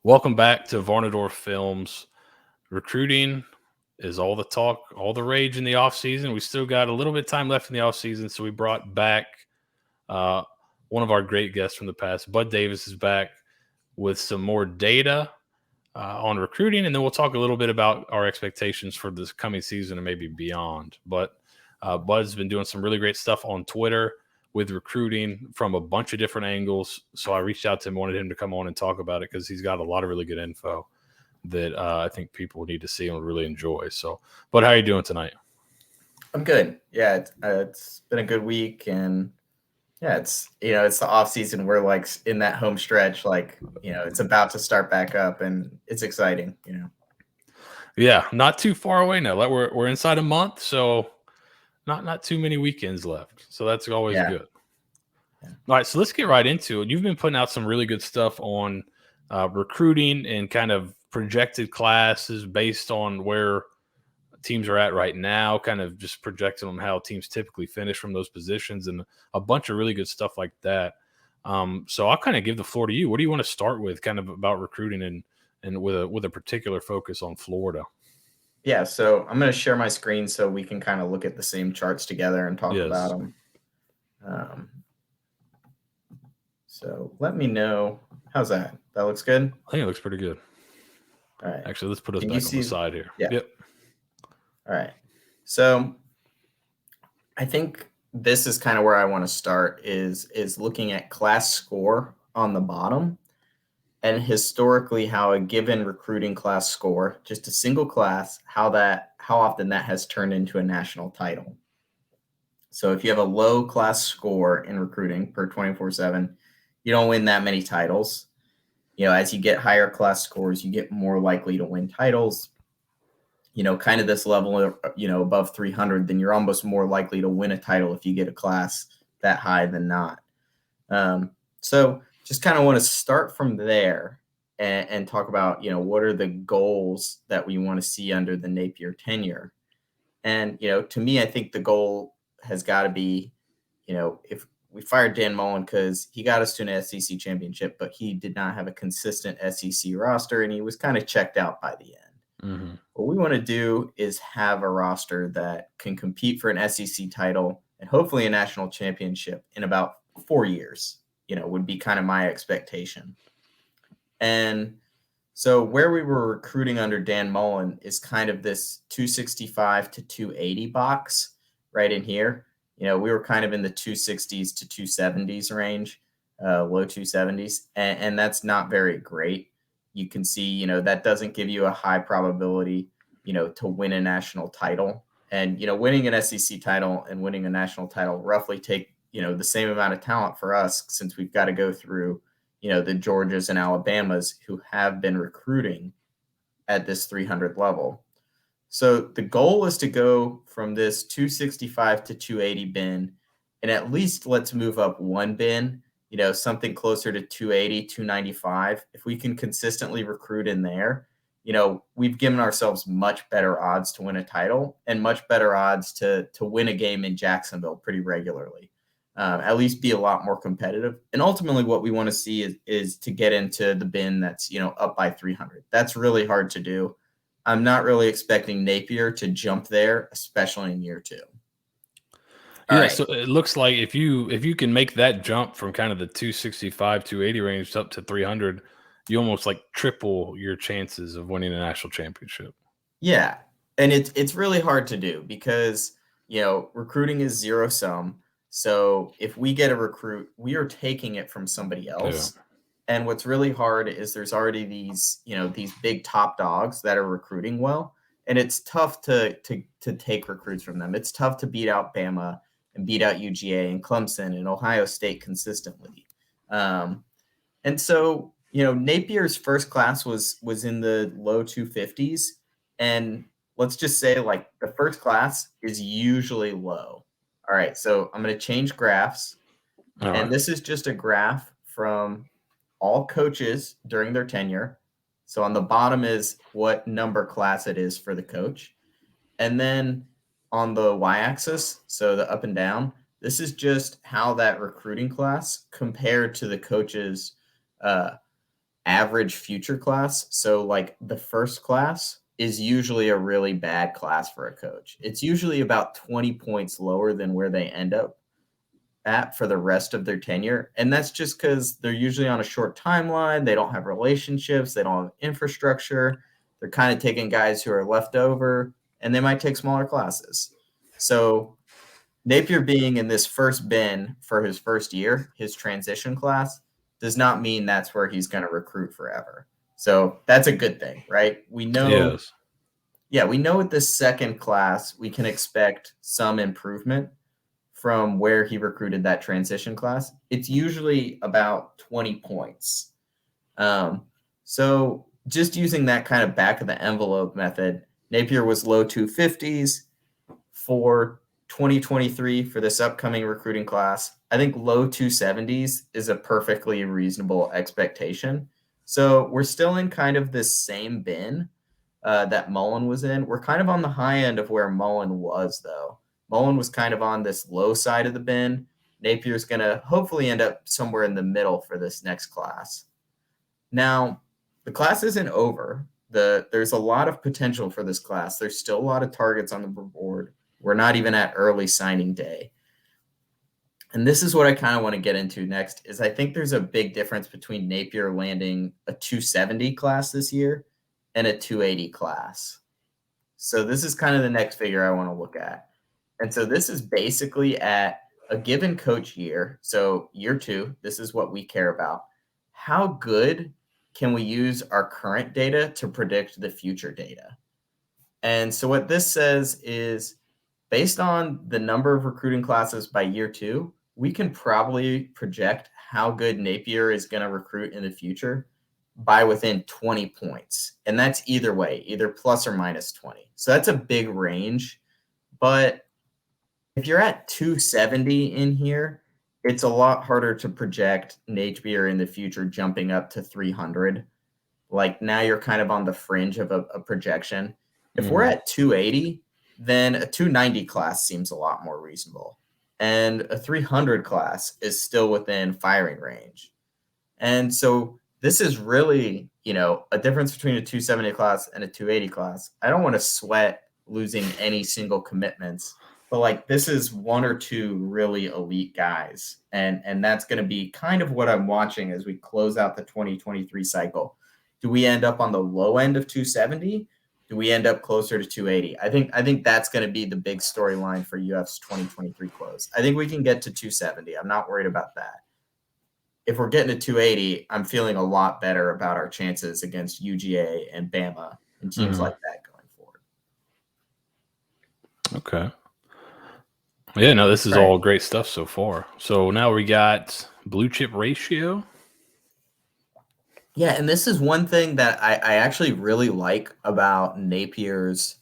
Welcome back to Varnadore Films. Recruiting is all the talk, all the rage in the off season. We still got a little bit of time left in the off season, so we brought back uh, one of our great guests from the past. Bud Davis is back with some more data on recruiting, and then we'll talk a little bit about our expectations for this coming season and maybe beyond. But Bud's been doing some really great stuff on Twitter with recruiting from a bunch of different angles. So I reached out to him, wanted him to come on and talk about it because he's got a lot of really good info that I think people need to see and really enjoy. So, Bud, how are you doing tonight? I'm good. Yeah, it's been a good week, and yeah, it's the off season. We're like in that home stretch, it's about to start back up, and it's exciting. Yeah, not too far away now. Like we're inside a month, so not too many weekends left. So that's always Yeah. good. All right, so let's get right into it. You've been putting out some really good stuff on recruiting and kind of projected classes based on where teams are at right now, kind of just projecting on how teams typically finish from those positions and a bunch of really good stuff like that. So I'll kind of give the floor to you. What do you want to start with kind of about recruiting and with a particular focus on Florida? Yeah, so I'm going to share my screen so we can kind of look at the same charts together and talk about Yes. them. So let me know. How's that? That looks good? I think it looks pretty good. All right. Actually, let's put us Can you back on the see? side here. Yeah. Yep. All right. So I think this is kind of where I want to start is looking at class score on the bottom and historically how a given recruiting class score, just a single class, how often that has turned into a national title. So if you have a low class score in recruiting per 24/7, you don't win that many titles. As you get higher class scores, you get more likely to win titles. Kind of this level, above 300, then you're almost more likely to win a title if you get a class that high than not. So just kind of want to start from there and talk about, what are the goals that we want to see under the Napier tenure. And, to me, I think the goal has got to be, if we fired Dan Mullen because he got us to an SEC championship, but he did not have a consistent SEC roster and he was kind of checked out by the end. Mm-hmm. What we want to do is have a roster that can compete for an SEC title and hopefully a national championship in about 4 years, would be kind of my expectation. And so where we were recruiting under Dan Mullen is kind of this 265 to 280 box right in here. We were kind of in the 260s to 270s range, low 270s, and that's not very great. You can see, that doesn't give you a high probability, to win a national title. And, winning an SEC title and winning a national title roughly take, the same amount of talent for us since we've got to go through, the Georgias and Alabamas who have been recruiting at this 300 level. So the goal is to go from this 265 to 280 bin, and at least let's move up one bin, something closer to 280, 295. If we can consistently recruit in there, we've given ourselves much better odds to win a title and much better odds to win a game in Jacksonville pretty regularly. At least be a lot more competitive. And ultimately what we want to see is to get into the bin that's, up by 300. That's really hard to do. I'm not really expecting Napier to jump there, especially in year 2. Yeah, so it looks like if you can make that jump from kind of the 265, 280 range up to 300, you almost like triple your chances of winning a national championship. Yeah, and it's really hard to do because, recruiting is zero sum. So if we get a recruit, we are taking it from somebody else. Yeah. And what's really hard is there's already these big top dogs that are recruiting well, and it's tough to take recruits from them. It's tough to beat out Bama and beat out UGA and Clemson and Ohio State consistently. And so, Napier's first class was in the low 250s, and let's just say like the first class is usually low. All right, so I'm going to change graphs, and this is just a graph from all coaches during their tenure. So on the bottom is what number class it is for the coach. And then on the y-axis, so the up and down, this is just how that recruiting class compared to the coach's average future class. So like the first class is usually a really bad class for a coach. It's usually about 20 points lower than where they end up at for the rest of their tenure. And that's just because they're usually on a short timeline. They don't have relationships. They don't have infrastructure. They're kind of taking guys who are left over, and they might take smaller classes. So Napier being in this first bin for his first year, his transition class, does not mean that's where he's going to recruit forever. So that's a good thing, right? We know, Yes. we know with this second class, we can expect some improvement from where he recruited that transition class. It's usually about 20 points. So just using that kind of back of the envelope method, Napier was low 250s for 2023 for this upcoming recruiting class. I think low 270s is a perfectly reasonable expectation. So we're still in kind of this same bin that Mullen was in. We're kind of on the high end of where Mullen was, though. Mullen was kind of on this low side of the bin. Napier's going to hopefully end up somewhere in the middle for this next class. Now, the class isn't over. There's a lot of potential for this class. There's still a lot of targets on the board. We're not even at early signing day. And this is what I kind of want to get into next is I think there's a big difference between Napier landing a 270 class this year and a 280 class. So this is kind of the next figure I want to look at. And so this is basically at a given coach year. So year 2, this is what we care about. How good can we use our current data to predict the future data? And so what this says is based on the number of recruiting classes by year 2, we can probably project how good Napier is going to recruit in the future by within 20 points. And that's either way, either plus or minus 20. So that's a big range. But if you're at 270 in here, it's a lot harder to project Napier in the future jumping up to 300. Like now you're kind of on the fringe of a projection. If we're at 280, then a 290 class seems a lot more reasonable. And a 300 class is still within firing range. And so this is really, a difference between a 270 class and a 280 class. I don't want to sweat losing any single commitments, but like this is one or two really elite guys. And that's going to be kind of what I'm watching as we close out the 2023 cycle. Do we end up on the low end of 270? Do we end up closer to 280? I think that's going to be the big storyline for UF's 2023 close. I think we can get to 270. I'm not worried about that. If we're getting to 280, I'm feeling a lot better about our chances against UGA and Bama and teams like that going forward. Okay. Yeah, no, this is all great stuff so far. So now we got blue chip ratio. Yeah, and this is one thing that I actually really like about Napier's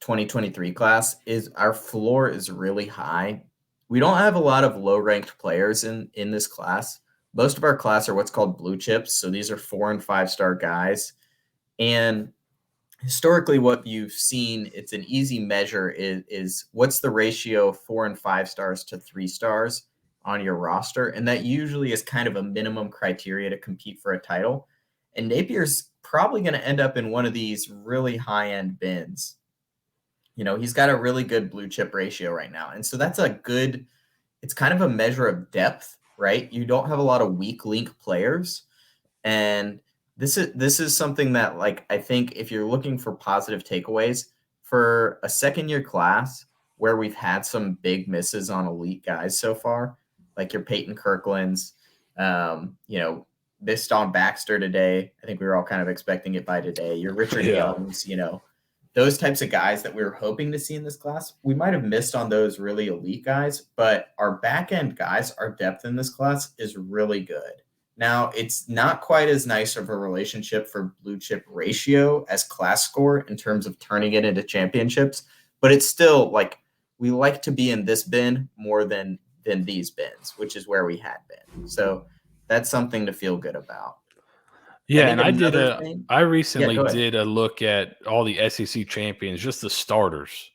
2023 class is our floor is really high. We don't have a lot of low-ranked players in this class. Most of our class are what's called blue chips. So these are 4- and 5-star guys. And historically, what you've seen, it's an easy measure is what's the ratio of 4 and 5 stars to 3 stars on your roster. And that usually is kind of a minimum criteria to compete for a title. And Napier's probably going to end up in one of these really high-end bins. He's got a really good blue chip ratio right now. And so that's it's kind of a measure of depth, right? You don't have a lot of weak link players. And this is something that, like, I think if you're looking for positive takeaways for a second-year class where we've had some big misses on elite guys so far, like your Peyton Kirklands, missed on Baxter today. I think we were all kind of expecting it by today. Your Richard Youngs, those types of guys that we were hoping to see in this class, we might have missed on those really elite guys, but our back-end guys, our depth in this class is really good. Now, it's not quite as nice of a relationship for blue chip ratio as class score in terms of turning it into championships, but it's still like we like to be in this bin more than these bins, which is where we had been. So that's something to feel good about. Yeah, and I recently did a look at all the SEC champions, just the starters,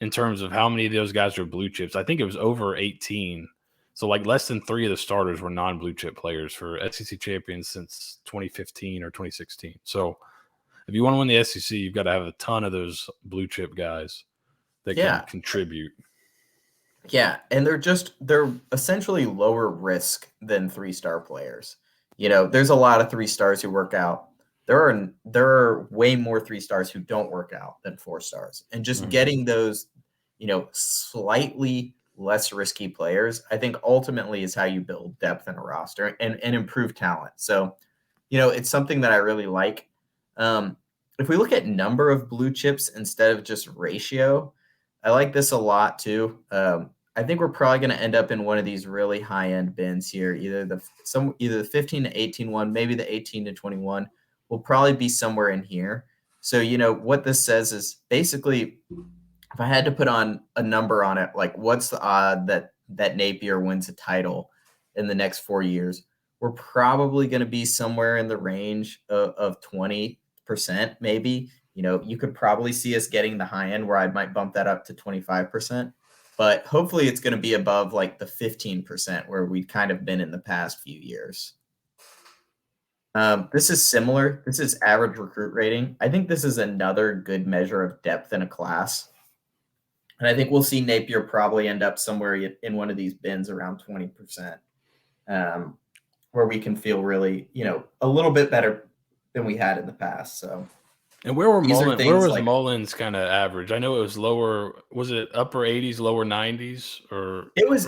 in terms of how many of those guys are blue chips. I think it was over 18. So like less than 3 of the starters were non-blue chip players for SEC champions since 2015 or 2016. So if you want to win the SEC, you've got to have a ton of those blue chip guys that can Yeah. contribute. Yeah, and they're essentially lower risk than 3-star players. There's a lot of 3-stars who work out. There are way more 3-stars who don't work out than 4-stars. And just getting those, slightly less risky players, I think ultimately is how you build depth in a roster and improve talent. So, it's something that I really like. If we look at number of blue chips instead of just ratio, I like this a lot too. I think we're probably going to end up in one of these really high-end bins here, either the 15 to 18 one, maybe the 18 to 21 will probably be somewhere in here. So, what this says is basically, if I had to put on a number on it, like what's the odd that Napier wins a title in the next 4 years, we're probably going to be somewhere in the range of 20%, maybe. You could probably see us getting the high end where I might bump that up to 25%. But hopefully it's going to be above like the 15% where we've kind of been in the past few years. This is similar. This is average recruit rating. I think this is another good measure of depth in a class. And I think we'll see Napier probably end up somewhere in one of these bins around 20%, where we can feel really, a little bit better than we had in the past. So. And where was Mullins kind of average? I know it was lower. Was it upper 80s, lower 90s, or it was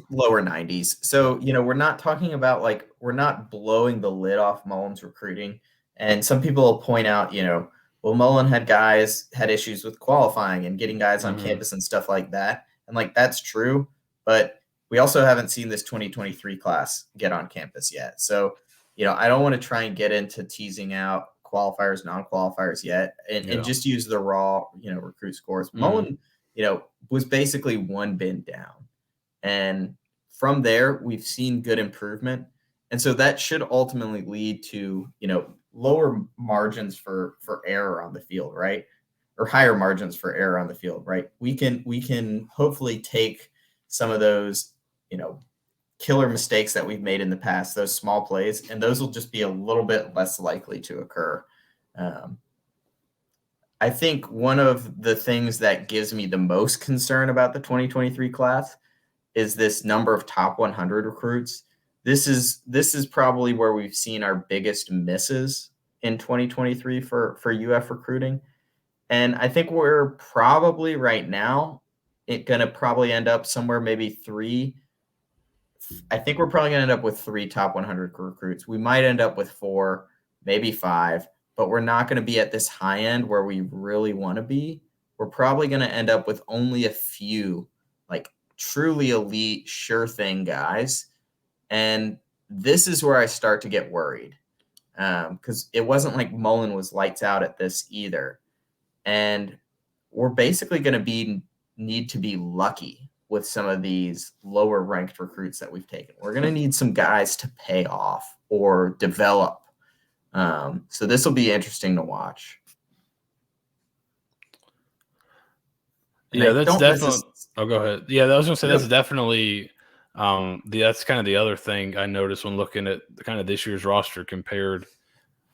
lower 90s. So we're not talking about we're not blowing the lid off Mullins recruiting. And some people will point out, well, Mullen had issues with qualifying and getting guys on campus and stuff like that. And that's true, but we also haven't seen this 2023 class get on campus yet. So I don't want to try and get into teasing out qualifiers, non-qualifiers yet, and just use the raw, recruit scores. Mullen, was basically one bin down. And from there, we've seen good improvement. And so that should ultimately lead to, lower margins for error on the field, right? Or higher margins for error on the field, right? We can hopefully take some of those, killer mistakes that we've made in the past, those small plays, and those will just be a little bit less likely to occur. I think one of the things that gives me the most concern about the 2023 class is this number of top 100 recruits. This is probably where we've seen our biggest misses in 2023 for UF recruiting. And I think we're probably right now going to probably end up somewhere maybe 3. I think we're probably going to end up with 3 top 100 recruits. We might end up with 4, maybe 5, but we're not going to be at this high end where we really want to be. We're probably going to end up with only a few truly elite, sure thing guys. And this is where I start to get worried, because it wasn't like Mullen was lights out at this either. And we're basically going to need to be lucky with some of these lower ranked recruits that we've taken. We're going to need some guys to pay off or develop. So this will be interesting to watch. Yeah, that's definitely. Oh, go ahead. Yeah, I was going to say that's definitely. That's kind of the other thing I noticed when looking at kind of this year's roster compared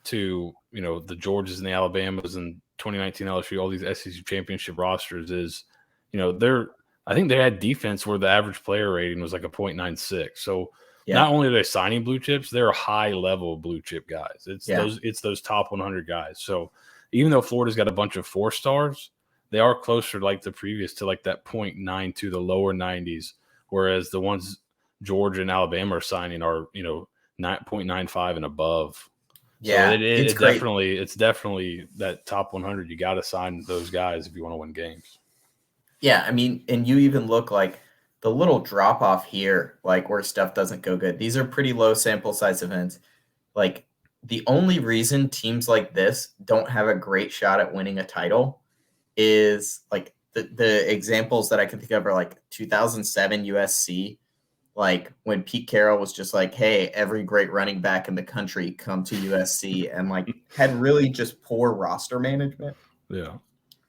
to the Georgias and the Alabamas and 2019 LSU, all these SEC championship rosters is, I think they had defense where the average player rating was like a 0.96. So not only are they signing blue chips, they're high level blue chip guys. It's those top 100 guys. So even though Florida's got a bunch of 4-stars, they are closer like the previous to like that 0.9 to the lower 90s, whereas the ones Georgia and Alabama are signing are 9.95 and above. Yeah, so it's definitely that top 100. You got to sign those guys if you want to win games. Yeah, I mean, and you even look like the little drop off here, where stuff doesn't go good. These are pretty low sample size events. The only reason teams like this don't have a great shot at winning a title is the examples that I can think of are 2007 USC, when Pete Carroll was just hey, every great running back in the country come to USC, and had really just poor roster management. Yeah.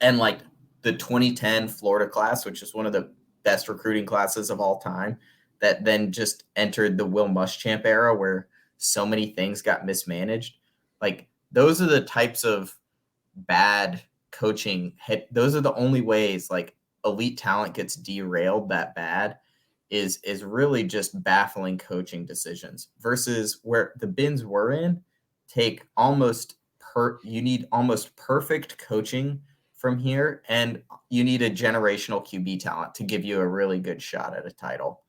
And the 2010 Florida class, which is one of the best recruiting classes of all time, that then just entered the Will Muschamp era where so many things got mismanaged. Like those are the types of bad coaching. Those are the only ways like elite talent gets derailed that bad is really just baffling coaching decisions versus where the bins we're in take you need almost perfect coaching from here, and you need a generational QB talent to give you a really good shot at a title.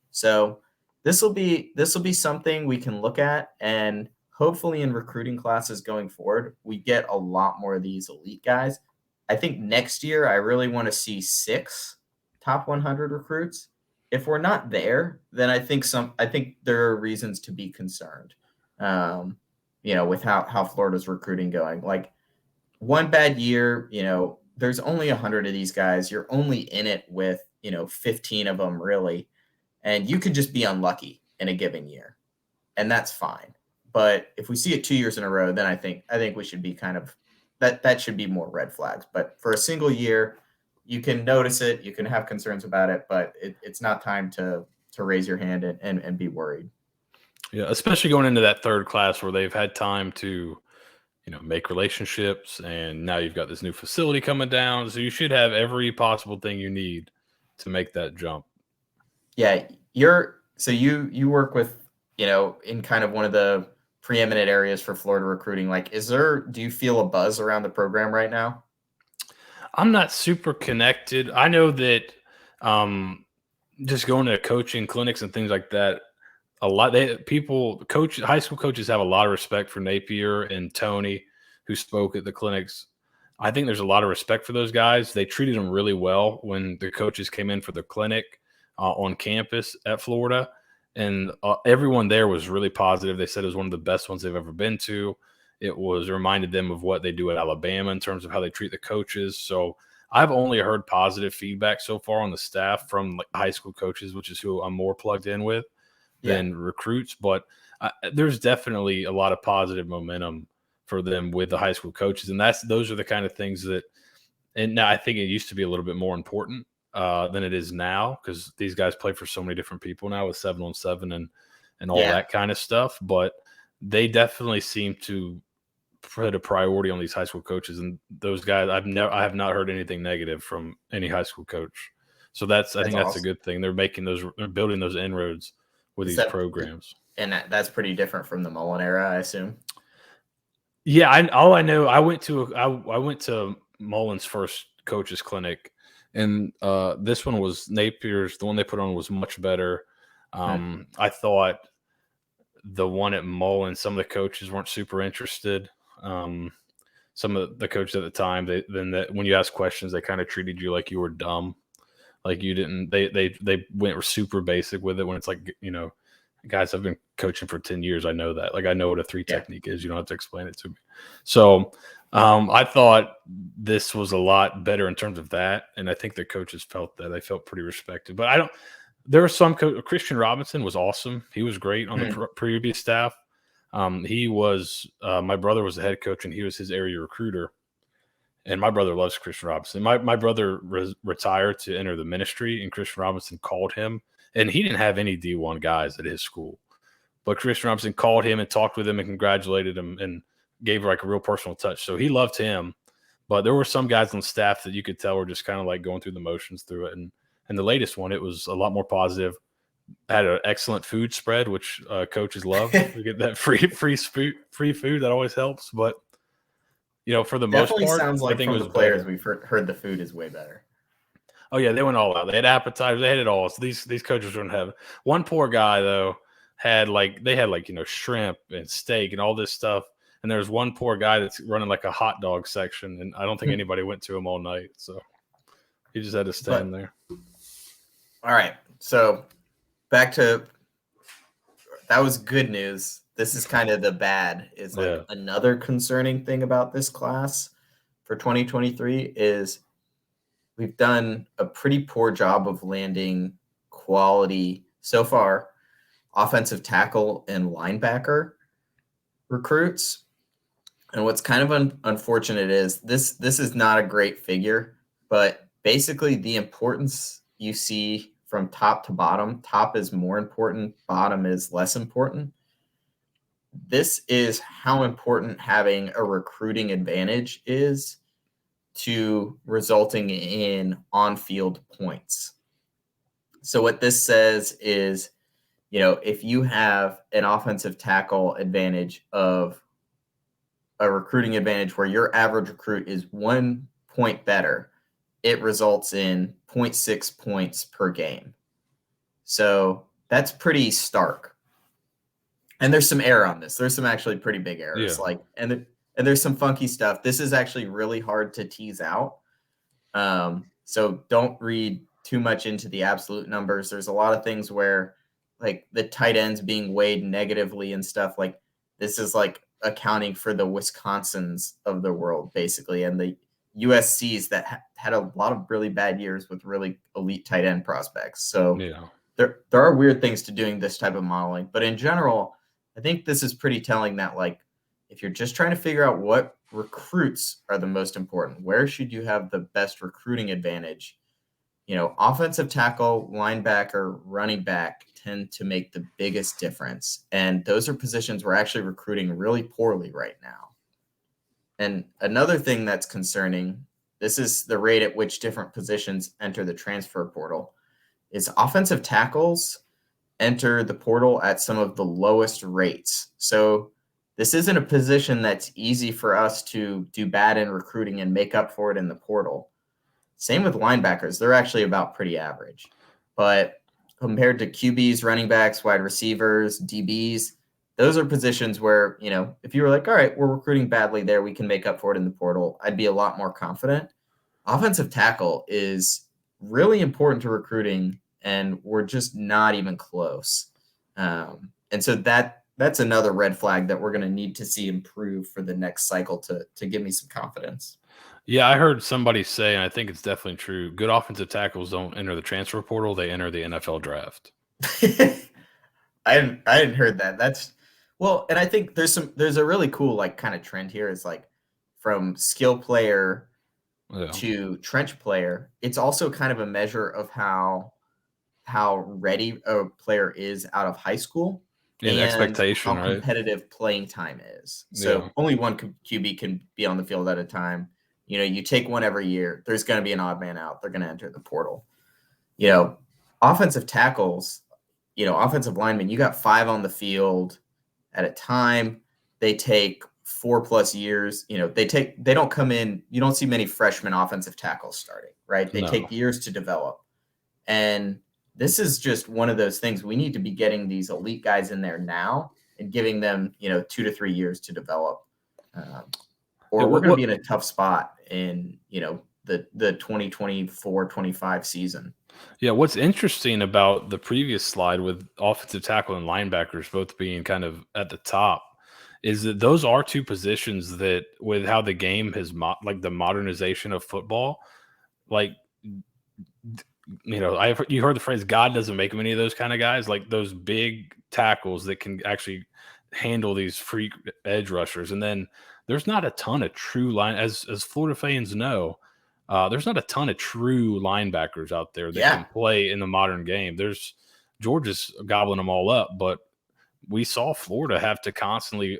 So this will be something we can look at, and hopefully in recruiting classes going forward, we get a lot more of these elite guys. I think next year I really want to see 6 top 100 recruits. If we're not there, then I think there are reasons to be concerned. With how Florida's recruiting going. Like one bad year, there's only 100 of these guys. You're only in it with, 15 of them really. And you could just be unlucky in a given year. And that's fine. But if we see it 2 years in a row, then I think we should be kind of that should be more red flags. But for a single year, you can notice it, you can have concerns about it, but it's not time to raise your hand and be worried. Yeah, especially going into that third class where they've had time to, make relationships, and now you've got this new facility coming down. So you should have every possible thing you need to make that jump. Yeah, you work with, in kind of one of the preeminent areas for Florida recruiting. Like, do you feel a buzz around the program right now? I'm not super connected. I know that just going to coaching clinics and things like that, high school coaches have a lot of respect for Napier and Tony, who spoke at the clinics. I think there's a lot of respect for those guys. They treated them really well when the coaches came in for the clinic on campus at Florida, and everyone there was really positive. They said it was one of the best ones they've ever been to. It reminded them of what they do at Alabama in terms of how they treat the coaches. So I've only heard positive feedback so far on the staff from like high school coaches, which is who I'm more plugged in with than recruits. But there's definitely a lot of positive momentum for them with the high school coaches. And those are the kind of things that, and now I think it used to be a little bit more important than it is now, because these guys play for so many different people now with 7-on-7 and all that kind of stuff. But they definitely seem to put a priority on these high school coaches, and those guys, I have not heard anything negative from any high school coach. So I think that's a good thing. They're building those inroads with these programs. And that's pretty different from the Mullen era, I assume. Yeah, all I know, I went to Mullen's first coaches clinic, and this one was Napier's. The one they put on was much better. I thought the one at Mullen, some of the coaches weren't super interested. Some of the coaches at the time, when you ask questions, they kind of treated you like you were dumb, like you didn't. They went super basic with it. When it's like, guys, I've been coaching for 10 years. I know that. Like, I know what a 3 technique is. You don't have to explain it to me. So I thought this was a lot better in terms of that, and I think the coaches felt that. They felt pretty respected. But there were some Christian Robinson was awesome. He was great on the previous staff. He was my brother was the head coach, and he was his area recruiter. And my brother loves Christian Robinson. My brother retired to enter the ministry, and Christian Robinson called him. And he didn't have any D1 guys at his school, but Christian Robinson called him and talked with him and congratulated him and gave like a real personal touch. So he loved him. But there were some guys on staff that you could tell were just kind of like going through the motions through it. And the latest one, it was a lot more positive. Had an excellent food spread, which coaches love. We get that free food that always helps. But for the most part, sounds like from the players we've heard the food is way better. Oh yeah, they went all out. They had appetizers. They had it all. So these coaches wouldn't have. One poor guy though had shrimp and steak and all this stuff. And there's one poor guy that's running like a hot dog section, and I don't think anybody went to him all night. So he just had to stand there. All right. So back to that was good news. This is kind of the bad. Is like another concerning thing about this class for 2023 is we've done a pretty poor job of landing quality so far offensive tackle and linebacker recruits. And what's kind of unfortunate is this is not a great figure, but basically the importance you see from top to bottom. Top is more important, bottom is less important. This is how important having a recruiting advantage is to resulting in on-field points. So what this says is, if you have an offensive tackle advantage of a recruiting advantage where your average recruit is 1 point better, it results in 0.6 points per game. So that's pretty stark. And there's some error on this. There's some actually pretty big errors. Yeah. And there's some funky stuff. This is actually really hard to tease out. So don't read too much into the absolute numbers. There's a lot of things where like the tight ends being weighed negatively and stuff, like this is like accounting for the Wisconsins of the world basically, and the USCs that had a lot of really bad years with really elite tight end prospects. So Yeah. there are weird things to doing this type of modeling, but in general, I think this is pretty telling that like if you're just trying to figure out what recruits are the most important, where should you have the best recruiting advantage? Offensive tackle, linebacker, running back tend to make the biggest difference. And those are positions we're actually recruiting really poorly right now. And another thing that's concerning, this is the rate at which different positions enter the transfer portal, is offensive tackles enter the portal at some of the lowest rates. So this isn't a position that's easy for us to do bad in recruiting and make up for it in the portal. Same with linebackers. They're actually about pretty average. But compared to QBs, running backs, wide receivers, DBs, those are positions where, if you were like, all right, we're recruiting badly there, we can make up for it in the portal, I'd be a lot more confident. Offensive tackle is really important to recruiting, and we're just not even close. And so that's another red flag that we're going to need to see improve for the next cycle to give me some confidence. Yeah, I heard somebody say, and I think it's definitely true, good offensive tackles don't enter the transfer portal, they enter the NFL draft. I hadn't heard that. And I think there's a really cool like kind of trend here is like from skill player to trench player. It's also kind of a measure of how ready a player is out of high school And expectation, how right? competitive playing time is. So only one QB can be on the field at a time. You take one every year, there's going to be an odd man out. They're going to enter the portal. Offensive tackles, offensive linemen, you got 5 on the field at a time. They take 4+ years. They don't come in. You don't see many freshman offensive tackles starting, right? They take years to develop. And this is just one of those things. We need to be getting these elite guys in there now and giving them, 2 to 3 years to develop. Or we're going to be in a tough spot in, the 2024-25 season. Yeah, what's interesting about the previous slide with offensive tackle and linebackers both being kind of at the top is that those are two positions that, with how the game has like the modernization of football, like you heard the phrase "God doesn't make many of those kind of guys," like those big tackles that can actually handle these freak edge rushers. And then there's not a ton of true line, as Florida fans know. There's not a ton of true linebackers out there that can play in the modern game. Georgia's gobbling them all up, but we saw Florida have to constantly,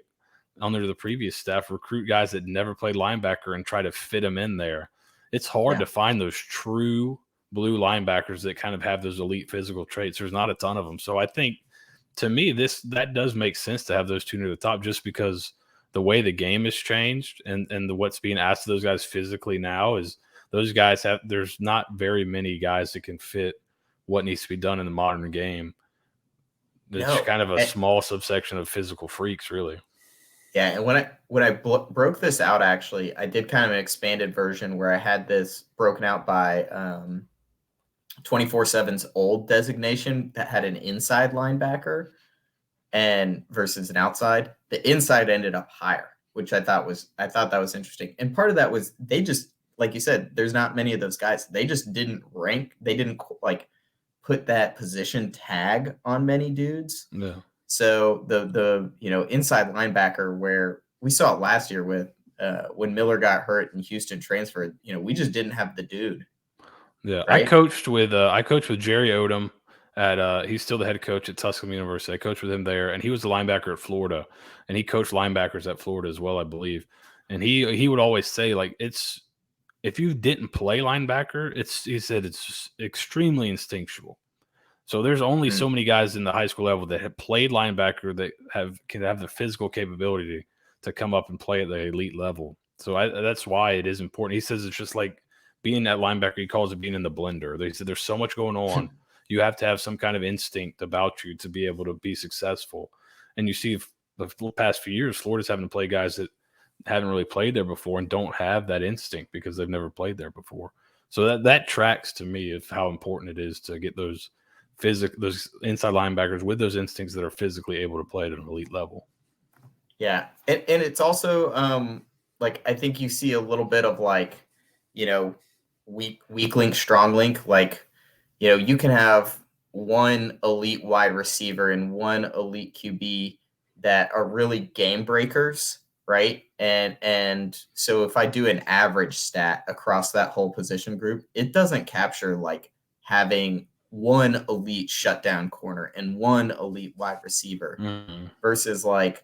under the previous staff, recruit guys that never played linebacker and try to fit them in there. It's hard to find those true blue linebackers that kind of have those elite physical traits. There's not a ton of them. So I think, to me, that does make sense to have those two near the top, just because the way the game has changed and what's being asked of those guys physically now is those guys there's not very many guys that can fit what needs to be done in the modern game. It's kind of a small subsection of physical freaks, really. Yeah, and when I broke this out, actually, I did kind of an expanded version where I had this broken out by 24/7's old designation that had an inside linebacker and versus an outside. The inside ended up higher, which I thought that was interesting. And part of that was they just, like you said, there's not many of those guys. They just didn't rank. They didn't like put that position tag on many dudes. Yeah. So the inside linebacker, where we saw it last year with when Miller got hurt and Houston transferred, we just didn't have the dude. Yeah, I right? coached with Jerry Odom at he's still the head coach at Tuscaloosa University. I coached with him there, and he was the linebacker at Florida, and he coached linebackers at Florida as well, I believe. And he would always say like it's if you didn't play linebacker, he said it's just extremely instinctual. So there's only Mm. so many guys in the high school level that have played linebacker that can have the physical capability to come up and play at the elite level. So that's why it is important. He says it's just like being that linebacker. He calls it being in the blender. They said there's so much going on. You have to have some kind of instinct about you to be able to be successful. And you see the past few years, Florida's having to play guys that haven't really played there before and don't have that instinct because they've never played there before. So that tracks to me of how important it is to get those inside linebackers with those instincts that are physically able to play at an elite level. Yeah. And it's also like I think you see a little bit of like, weak link, strong link. Like, you can have one elite wide receiver and one elite QB that are really game breakers, right? And so if I do an average stat across that whole position group, it doesn't capture like having one elite shutdown corner and one elite wide receiver versus like,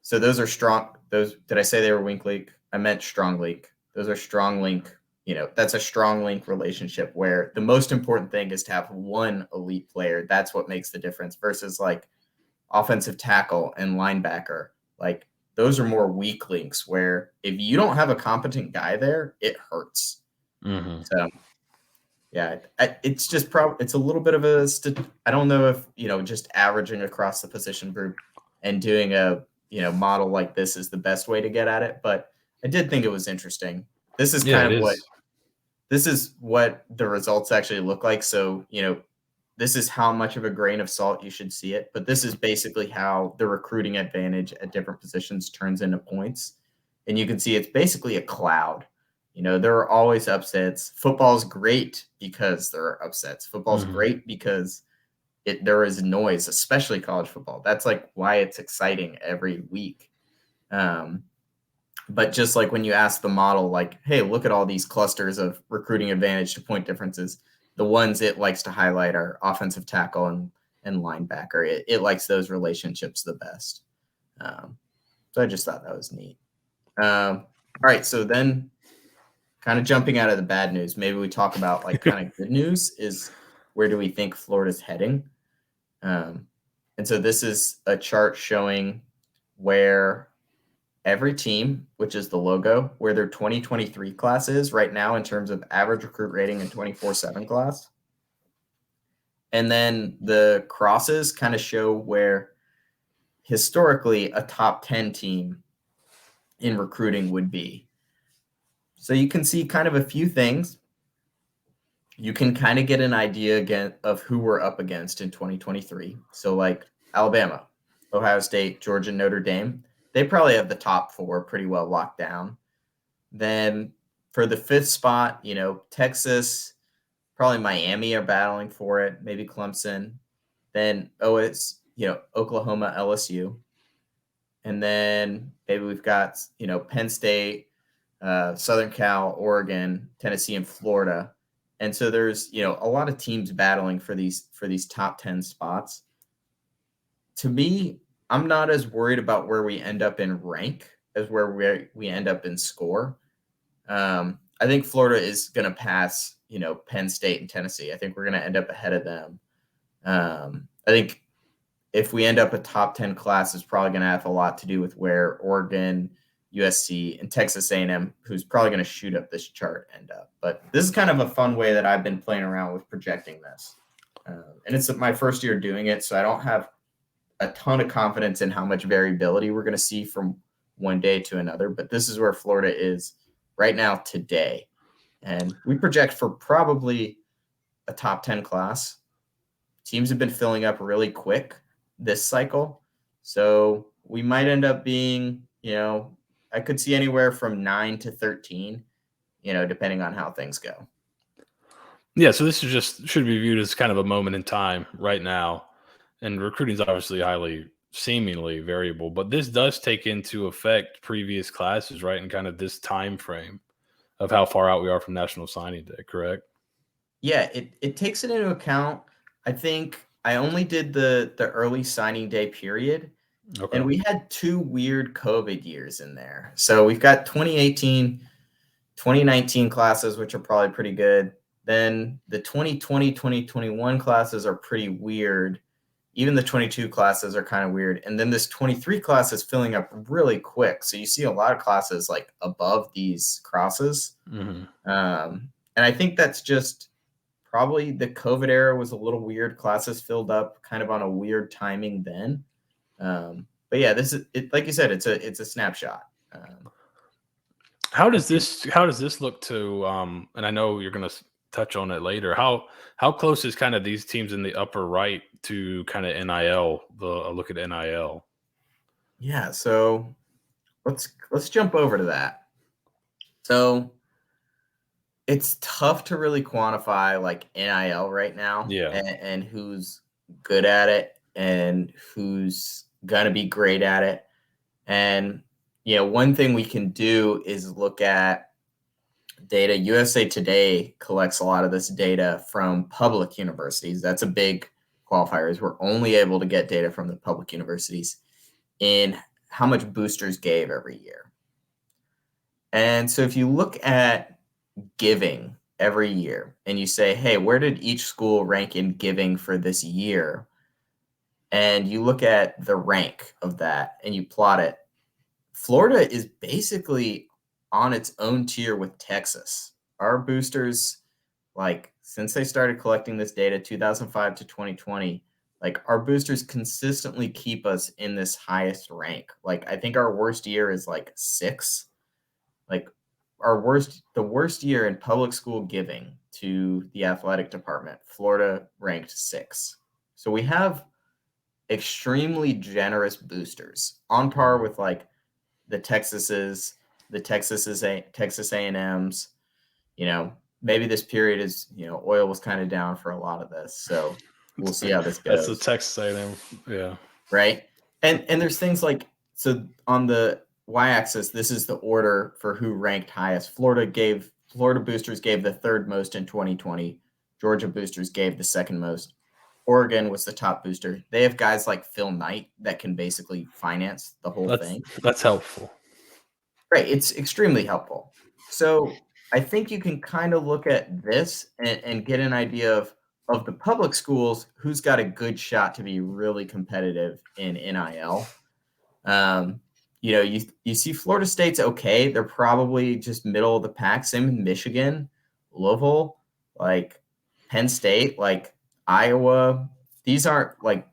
so those are strong. Those, did I say they were weak link? I meant strong link. Those are strong link. That's a strong link relationship where the most important thing is to have one elite player. That's what makes the difference versus like offensive tackle and linebacker. Like those are more weak links where if you don't have a competent guy there, it hurts. Mm-hmm. So yeah, it's just it's a little bit of I don't know if, just averaging across the position group and doing a, model like this is the best way to get at it. But I did think it was interesting. This is kind of what the results actually look like. So, this is how much of a grain of salt you should see it. But this is basically how the recruiting advantage at different positions turns into points. And you can see it's basically a cloud. There are always upsets. Football's great because there are upsets. Football's great because there is noise, especially college football. That's like why it's exciting every week. But just like when you ask the model, like, hey, look at all these clusters of recruiting advantage to point differences. The ones it likes to highlight are offensive tackle and linebacker. It likes those relationships the best. So I just thought that was neat. All right, so then kind of jumping out of the bad news, maybe we talk about like kind of good news is where do we think Florida's heading? And so this is a chart showing where every team, which is the logo, where their 2023 class is right now in terms of average recruit rating and 24/7 class. And then the crosses kind of show where historically a top 10 team in recruiting would be. So you can see kind of a few things. You can kind of get an idea again of who we're up against in 2023. So like Alabama, Ohio State, Georgia, Notre Dame, they probably have the top 4 pretty well locked down. Then for the 5th spot, Texas, probably Miami are battling for it, maybe Clemson. Then Oklahoma, LSU. And then maybe we've got, Penn State, Southern Cal, Oregon, Tennessee, and Florida. And so there's, a lot of teams battling for these top 10 spots. To me, I'm not as worried about where we end up in rank as where we end up in score. I think Florida is going to pass, Penn State and Tennessee. I think we're going to end up ahead of them. I think if we end up a top 10 class, it's probably going to have a lot to do with where Oregon, USC, and Texas A&M, who's probably going to shoot up this chart, end up. But this is kind of a fun way that I've been playing around with projecting this. And it's my first year doing it, so I don't have a ton of confidence in how much variability we're going to see from one day to another. But this is where Florida is right now today. And we project for probably a top 10 class. Teams have been filling up really quick this cycle. So we might end up being, I could see anywhere from 9 to 13, depending on how things go. Yeah, so this should be viewed as kind of a moment in time right now. And recruiting is obviously seemingly variable, but this does take into effect previous classes, right? And kind of this time frame of how far out we are from National Signing Day, correct? Yeah, it takes it into account. I think I only did the early signing day period, Okay. and we had 2 weird COVID years in there. So we've got 2018, 2019 classes, which are probably pretty good. Then the 2020, 2021 classes are pretty weird. Even the 22 classes are kind of weird. And then this 23 class is filling up really quick. So you see a lot of classes like above these crosses. Mm-hmm. And I think that's just probably the COVID era was a little weird. Classes filled up kind of on a weird timing then. But yeah, this is it, like you said, it's a snapshot. How I does think this look to and I know you're going to touch on it later. How close is kind of these teams in the upper right to kind of NIL, the a look at NIL? yeah. So let's jump over to that. So it's tough to really quantify like NIL right now Yeah. and who's good at it and who's gonna be great at it. And one thing we can do is look at data. USA Today collects a lot of this data from public universities. That's a big qualifier. Is we're only able to get data from the public universities in how much boosters gave every year. And so if you look at giving every year and you say, hey, where did each school rank in giving for this year? And you look at the rank of that and you plot it, Florida is basically on its own tier with Texas. Our boosters, like since they started collecting this data 2005 to 2020, like our boosters consistently keep us in this highest rank. Like I think our worst year is like 6. Like the worst year in public school giving to the athletic department, Florida ranked 6. So we have extremely generous boosters on par Mhm. with like the Texases, Texas A&Ms. Maybe this period is, oil was kind of down for a lot of this. So we'll see how this That's the goes. Texas A&M. Yeah. Right? And there's things like, so on the y-axis, this is the order for who ranked highest. Florida boosters gave the third most in 2020. Georgia boosters gave the second most. Oregon was the top booster. They have guys like Phil Knight that can basically finance the whole That's thing. that's helpful. Right. It's extremely helpful. So I think you can kind of look at this and get an idea of the public schools who's got a good shot to be really competitive in NIL. Um, you see Florida State's okay. They're probably just middle of the pack. Same in Michigan, Louisville, like Penn State, like Iowa. These aren't going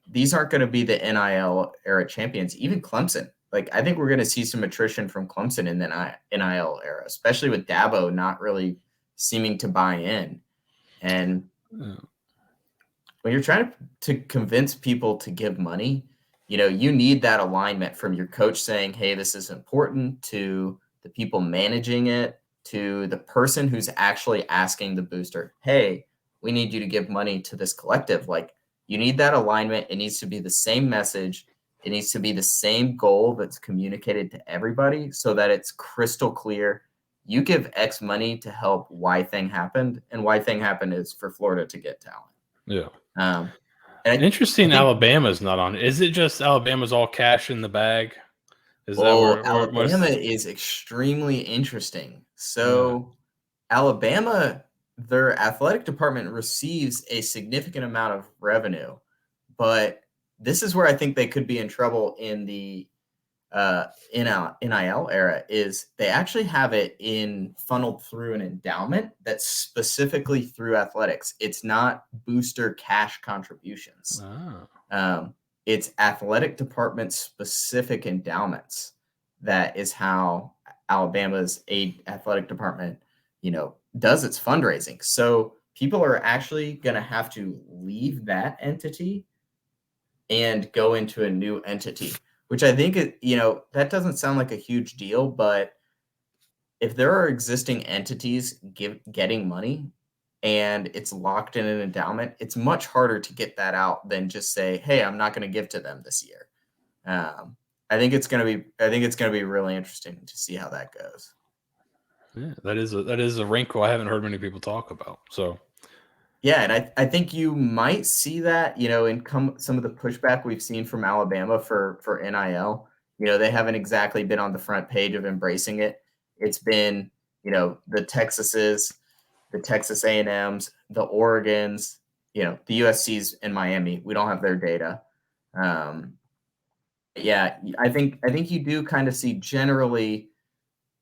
to be the NIL era champions. Even Clemson. Like I think we're going to see some attrition from Clemson in the NIL era, especially with Dabo not really seeming to buy in. And Yeah. when you're trying to convince people to give money, you need that alignment from your coach saying, hey, this is important, to the people managing it, to the person who's actually asking the booster, hey, we need you to give money to this collective. Like you need that alignment. It needs to be the same message. It needs to be the same goal that's communicated to everybody so that it's crystal clear. You give X money to help Y thing happened, and Y thing happened is for Florida to get talent. Yeah. Um, and I Interesting. think, Alabama's not on. Is it just Alabama's all cash in the bag? Is that where Alabama most? is extremely interesting. Yeah. So, Alabama, their athletic department receives a significant amount of revenue, but this is where I think they could be in trouble in the NIL era. Is they actually have it funneled through an endowment that's specifically through athletics. It's not booster cash contributions. Ah. Um, it's athletic department specific endowments. That is how Alabama's athletic department, does its fundraising. So people are actually going to have to leave that entity and go into a new entity, which I think that doesn't sound like a huge deal, but if there are existing entities getting money and it's locked in an endowment, it's much harder to get that out than just say, "Hey, I'm not going to give to them this year." I think it's going to be really interesting to see how that goes. Yeah, that is a wrinkle I haven't heard many people talk about. So Yeah, and I think you might see that, in some of the pushback we've seen from Alabama for NIL. They haven't exactly been on the front page of embracing it. It's been, the Texases, the Texas A&Ms, the Oregons, the USC's in Miami. We don't have their data. Um, yeah, I think you do kind of see generally,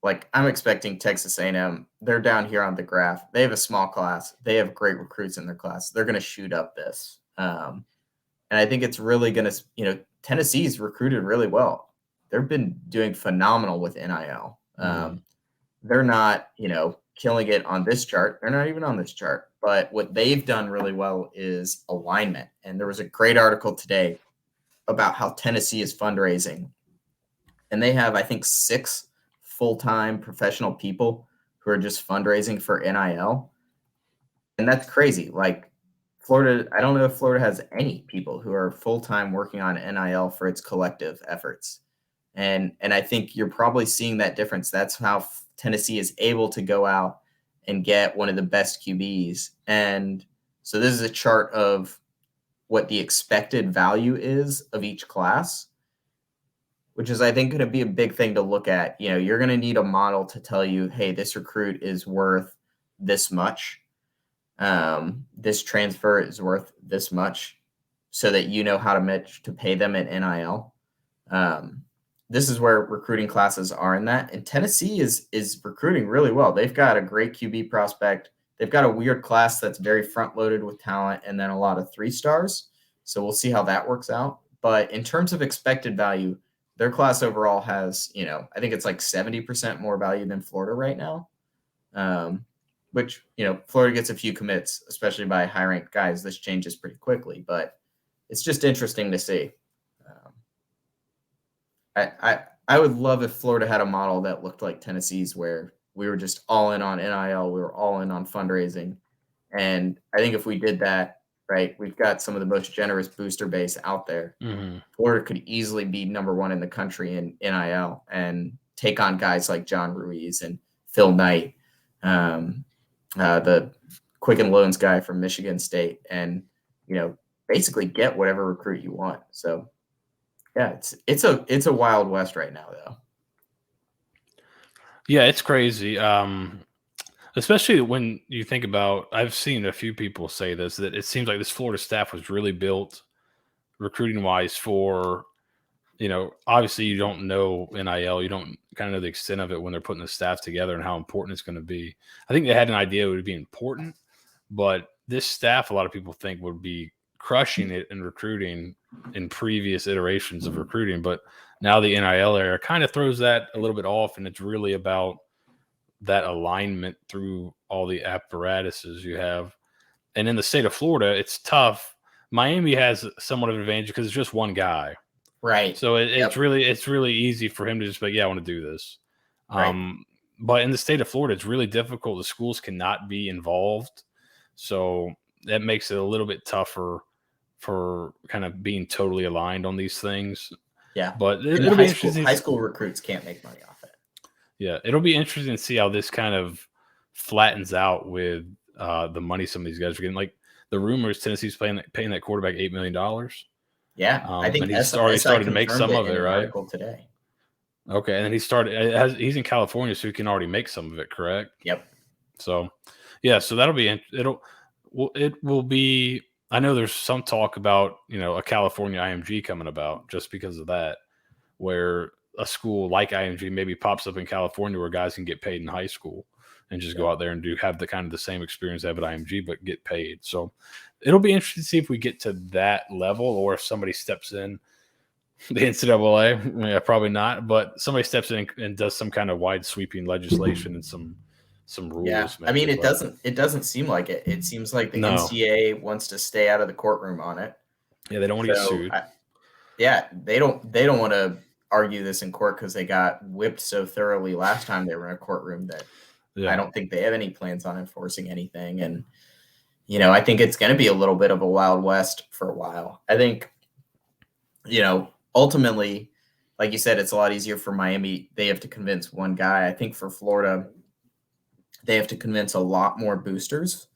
like, I'm expecting Texas A&M. They're down here on the graph. They have a small class. They have great recruits in their class. They're going to shoot up this. And I think it's really going to, Tennessee's recruited really well. They've been doing phenomenal with NIL. They're not, killing it on this chart. They're not even on this chart. But what they've done really well is alignment. And there was a great article today about how Tennessee is fundraising. And they have, I think, 6 full-time professional people who are just fundraising for NIL. And that's crazy. Like, Florida, I don't know if Florida has any people who are full-time working on NIL for its collective efforts. And I think you're probably seeing that difference. That's how Tennessee is able to go out and get one of the best QBs. And so this is a chart of what the expected value is of each class, which is, I think, going to be a big thing to look at. You're going to need a model to tell you, hey, this recruit is worth this much. This transfer is worth this much, so that you know how to pay them at NIL. This is where recruiting classes are in that. And Tennessee is recruiting really well. They've got a great QB prospect. They've got a weird class that's very front-loaded with talent and then a lot of 3-stars. So we'll see how that works out. But in terms of expected value, their class overall has, I think it's like 70% more value than Florida right now. Which, Florida gets a few commits, especially by high-ranked guys. This changes pretty quickly, but it's just interesting to see. I would love if Florida had a model that looked like Tennessee's, where we were just all in on NIL, we were all in on fundraising. And I think if we did that, right, we've got some of the most generous booster base out there. Florida could easily be number 1 in the country in NIL and take on guys like John Ruiz and Phil Knight, the Quicken Loans guy from Michigan State, and basically get whatever recruit you want. So yeah, it's a wild west right now, though. Yeah, it's crazy. Especially when you think about, I've seen a few people say this, that it seems like this Florida staff was really built recruiting wise for, obviously you don't know NIL, you don't kind of know the extent of it when they're putting the staff together and how important it's going to be. I think they had an idea it would be important, but this staff, a lot of people think, would be crushing it in recruiting in previous iterations of recruiting. But now the NIL era kind of throws that a little bit off, and it's really about that alignment through all the apparatuses you have. And in the state of Florida, it's tough. Miami has somewhat of an advantage because it's just one guy. Right. So it's really easy for him to just be like, yeah, I want to do this. Right. But in the state of Florida, it's really difficult. The schools cannot be involved. So that makes it a little bit tougher for kind of being totally aligned on these things. Yeah. But it'll be interesting. High school recruits can't make money off it. Yeah, it'll be interesting to see how this kind of flattens out with the money some of these guys are getting. Like, the rumors, Tennessee's paying that quarterback $8 million. Yeah, I think and he's already started to make some of it, right? Article today. Okay, and then he's in California, so he can already make some of it, correct? Yep. So, yeah, so that'll be it will be. I know there's some talk about a California IMG coming about just because of that, where a school like IMG maybe pops up in California where guys can get paid in high school and just go out there and have the kind of the same experience they have at IMG, but get paid. So it'll be interesting to see if we get to that level, or if somebody steps in, the NCAA, yeah, probably not, but somebody steps in and does some kind of wide sweeping legislation and some rules. Yeah, maybe. I mean, it doesn't seem like it. It seems like the NCAA wants to stay out of the courtroom on it. Yeah, they don't want to get sued. They don't want to argue this in court because they got whipped so thoroughly last time they were in a courtroom that I don't think they have any plans on enforcing anything. And, I think it's going to be a little bit of a Wild West for a while. I think, ultimately, like you said, it's a lot easier for Miami. They have to convince one guy. I think for Florida, they have to convince a lot more boosters.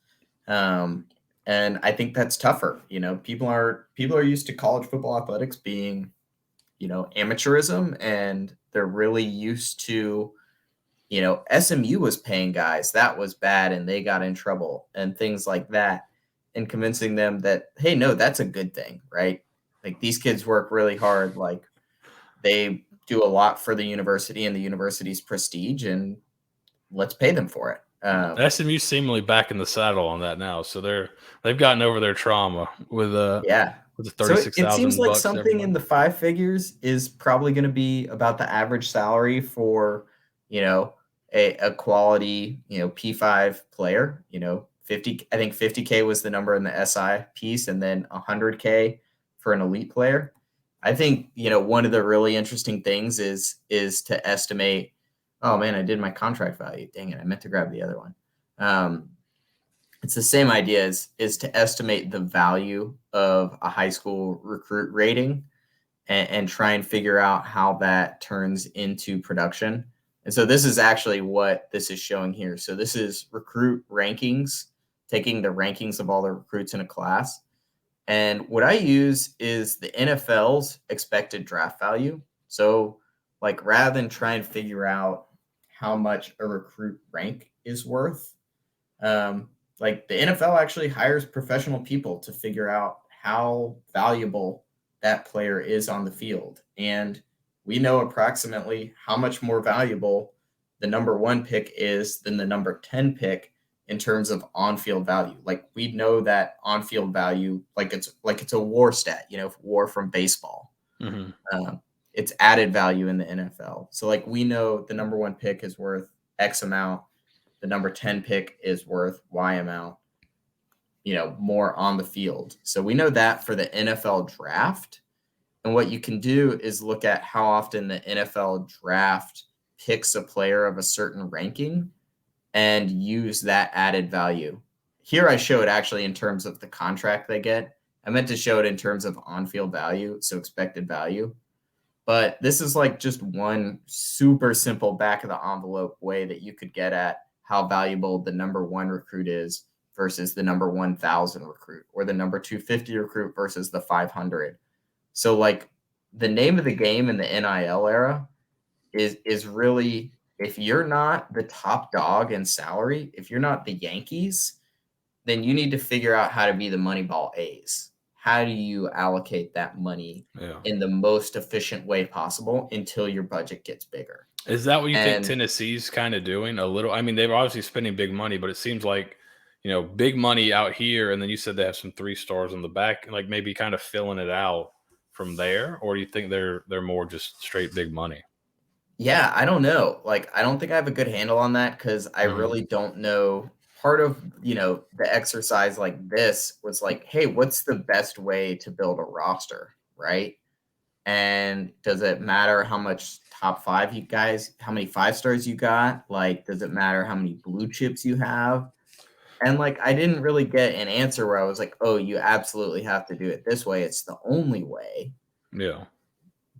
And I think that's tougher. People are used to college football athletics being, amateurism, and they're really used to, SMU was paying guys that was bad and they got in trouble and things like that, and convincing them that, hey, no, that's a good thing, right? Like, these kids work really hard. Like, they do a lot for the university and the university's prestige, and let's pay them for it. SMU seemingly back in the saddle on that now, so they've gotten over their trauma Yeah. with the So it seems like $36,000 every something in month. the five figures is probably going to be about the average salary for, you know, a quality, P5 player. 50. I think 50K was the number in the SI piece, and then 100K for an elite player. I think one of the really interesting things is to estimate. Oh man, I did my contract value. Dang it, I meant to grab the other one. It's the same idea as is to estimate the value of a high school recruit rating, and try and figure out how that turns into production. And so this is actually what this is showing here. So this is recruit rankings, taking the rankings of all the recruits in a class. And what I use is the NFL's expected draft value. So, like, rather than try and figure out how much a recruit rank is worth, like, the NFL actually hires professional people to figure out how valuable that player is on the field. And we know approximately how much more valuable the number 1 pick is than the number 10 pick in terms of on-field value. Like, we know that on-field value, like it's a war stat, war from baseball. Mm-hmm. It's added value in the NFL. So, like, we know the number 1 pick is worth X amount, the number 10 pick is worth Y amount, more on the field. So we know that for the NFL draft. And what you can do is look at how often the NFL draft picks a player of a certain ranking and use that added value. Here I show it actually in terms of the contract they get. I meant to show it in terms of on-field value, so expected value. But this is like just one super simple back of the envelope way that you could get at how valuable the number 1 recruit is versus the number 1,000 recruit, or the number 250 recruit versus the 500. So, like, the name of the game in the NIL era is really, if you're not the top dog in salary, if you're not the Yankees, then you need to figure out how to be the Moneyball A's. How do you allocate that money in the most efficient way possible until your budget gets bigger? Is that what you think And Tennessee's kind of doing a little? I mean, they're obviously spending big money, but it seems like, big money out here. And then you said they have some 3 stars on the back, like maybe kind of filling it out from there. Or do you think they're more just straight big money? yeah, I don't know. Like, I don't think I have a good handle on that, because I Mm-hmm. really don't know. Part of, the exercise like this was like, hey, what's the best way to build a roster, right? And does it matter how much top 5 you guys, how many 5 stars you got? Like, does it matter how many blue chips you have? And, like, I didn't really get an answer where I was like, oh, you absolutely have to do it this way. It's the only way. Yeah.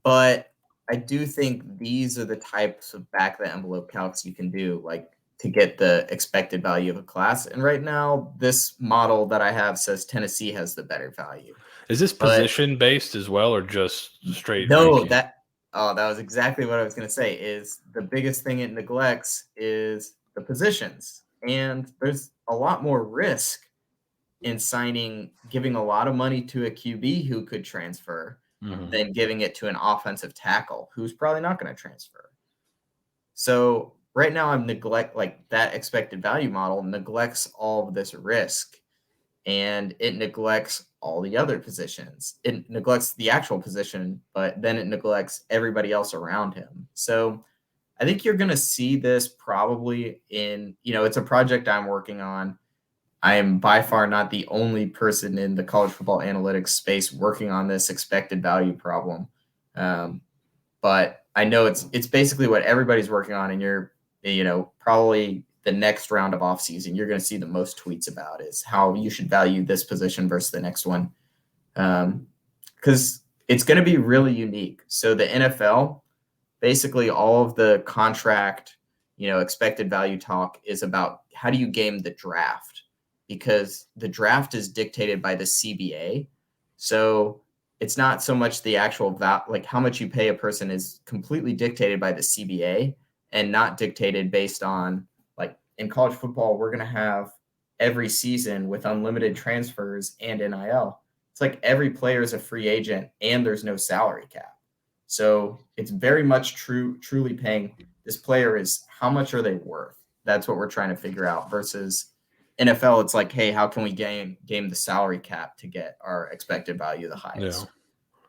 But I do think these are the types of back of the envelope calcs you can do, like, to get the expected value of a class. And right now, this model that I have says Tennessee has the better value. Is this But position based as well, or just straight no, ranking? that was exactly what I was going to say. Is the biggest thing it neglects is the positions, and there's a lot more risk in giving a lot of money to a QB who could transfer Mm-hmm. than giving it to an offensive tackle who's probably not going to transfer. So right now, like, that expected value model neglects all of this risk, and it neglects all the other positions. It neglects the actual position, but then it neglects everybody else around him. So I think you're going to see this probably it's a project I'm working on. I am by far not the only person in the college football analytics space working on this expected value problem. But I know it's basically what everybody's working on, and you're, probably the next round of offseason, you're going to see the most tweets about is how you should value this position versus the next one. Because it's going to be really unique. So the NFL, basically all of the contract, expected value talk is about how do you game the draft? because the draft is dictated by the CBA. So it's not so much the actual like how much you pay a person is completely dictated by the CBA and not dictated based on, like, in college football, we're going to have every season with unlimited transfers and NIL. It's like every player is a free agent and there's no salary cap. So it's very much truly paying this player is how much are they worth? That's what we're trying to figure out versus NFL. It's like, hey, how can we game the salary cap to get our expected value the highest? Yeah.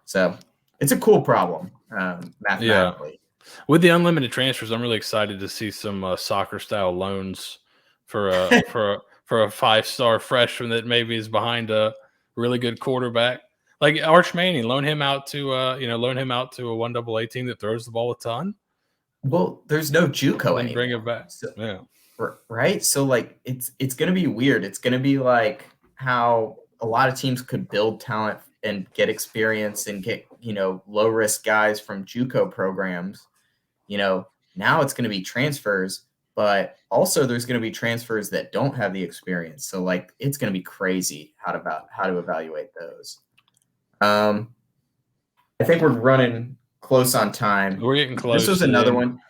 So it's a cool problem mathematically. With the unlimited transfers, I'm really excited to see some soccer style loans for a 5-star freshman that maybe is behind a really good quarterback. Like Arch Manning, loan him out to a 1AA team that throws the ball a ton. Well, there's no JUCO Then bring it anymore. back. So, Yeah. right? So like it's going to be weird. It's going to be like how a lot of teams could build talent and get experience and get, low risk guys from JUCO programs. Now it's going to be transfers, but also there's going to be transfers that don't have the experience. So like it's going to be crazy how to evaluate those. I think we're running close on time. We're getting close. This was another one.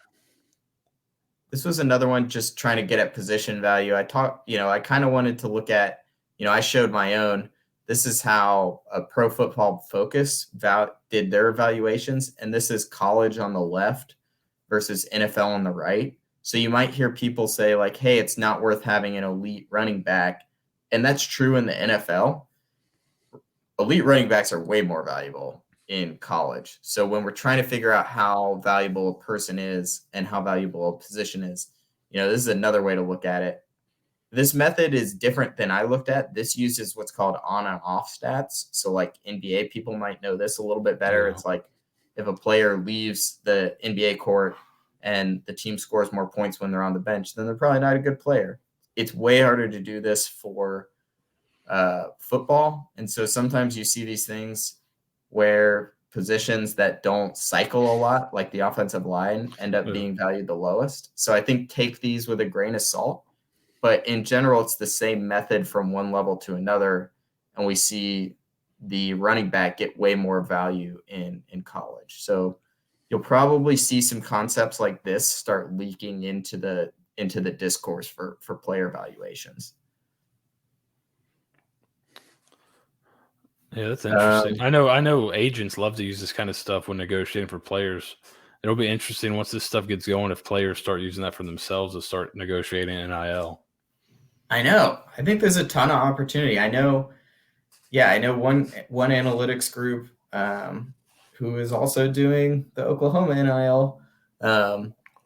This was another one just trying to get at position value. I kind of wanted to look at, I showed my own. This is how a Pro Football Focus did their evaluations, and this is college on the left versus NFL on the right. So you might hear people say like, hey, it's not worth having an elite running back. And that's true in the NFL. Elite running backs are way more valuable in college. So when we're trying to figure out how valuable a person is and how valuable a position is, this is another way to look at it. This method is different than I looked at. This uses what's called on and off stats. So like NBA people might know this a little bit better. Yeah. It's like if a player leaves the NBA court and the team scores more points when they're on the bench, then they're probably not a good player. It's way harder to do this for football. And so sometimes you see these things where positions that don't cycle a lot, like the offensive line, end up being valued the lowest. So I think take these with a grain of salt. But in general, it's the same method from one level to another. And we see the running back get way more value in college. So you'll probably see some concepts like this start leaking into the discourse for player valuations. Yeah, that's interesting. I know agents love to use this kind of stuff when negotiating for players. It'll be interesting once this stuff gets going if players start using that for themselves to start negotiating NIL. I know. I think there's a ton of opportunity. I know one analytics group who is also doing the Oklahoma NIL.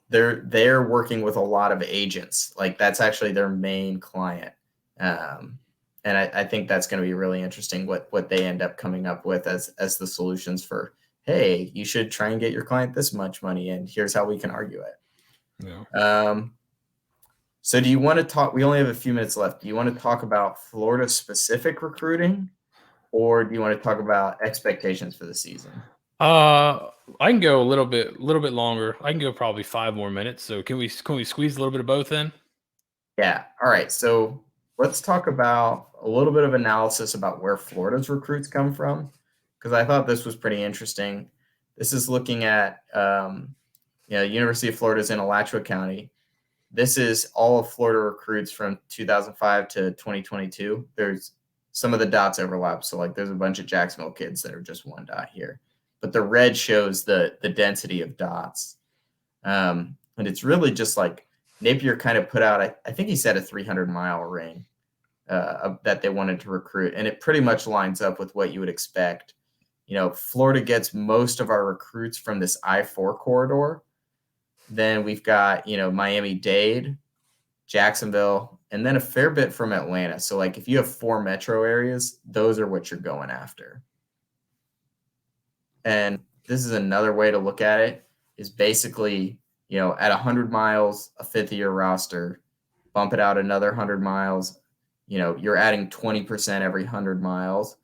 They're working with a lot of agents. Like that's actually their main client. And I think that's going to be really interesting what they end up coming up with as the solutions for, hey, you should try and get your client this much money, and here's how we can argue it. Yeah. So do you want to talk? We only have a few minutes left. Do you want to talk about Florida specific recruiting, or do you want to talk about expectations for the season? I can go a little bit longer. I can go probably 5 more minutes. So can we squeeze a little bit of both in? Yeah. All right. So let's talk about a little bit of analysis about where Florida's recruits come from, because I thought this was pretty interesting. This is looking at, University of Florida's in Alachua County. This is all of Florida recruits from 2005 to 2022. There's some of the dots overlap. So like there's a bunch of Jacksonville kids that are just one dot here, but the red shows the density of dots. And it's really just like Napier kind of put out, I think he said a 300-mile ring that they wanted to recruit. And it pretty much lines up with what you would expect. Florida gets most of our recruits from this I-4 corridor. Then we've got, Miami-Dade, Jacksonville, and then a fair bit from Atlanta. So like if you have 4 metro areas, those are what you're going after. And this is another way to look at it, is basically, at 100 miles, a 5th-year roster, bump it out another 100 miles, you're adding 20% every 100 miles.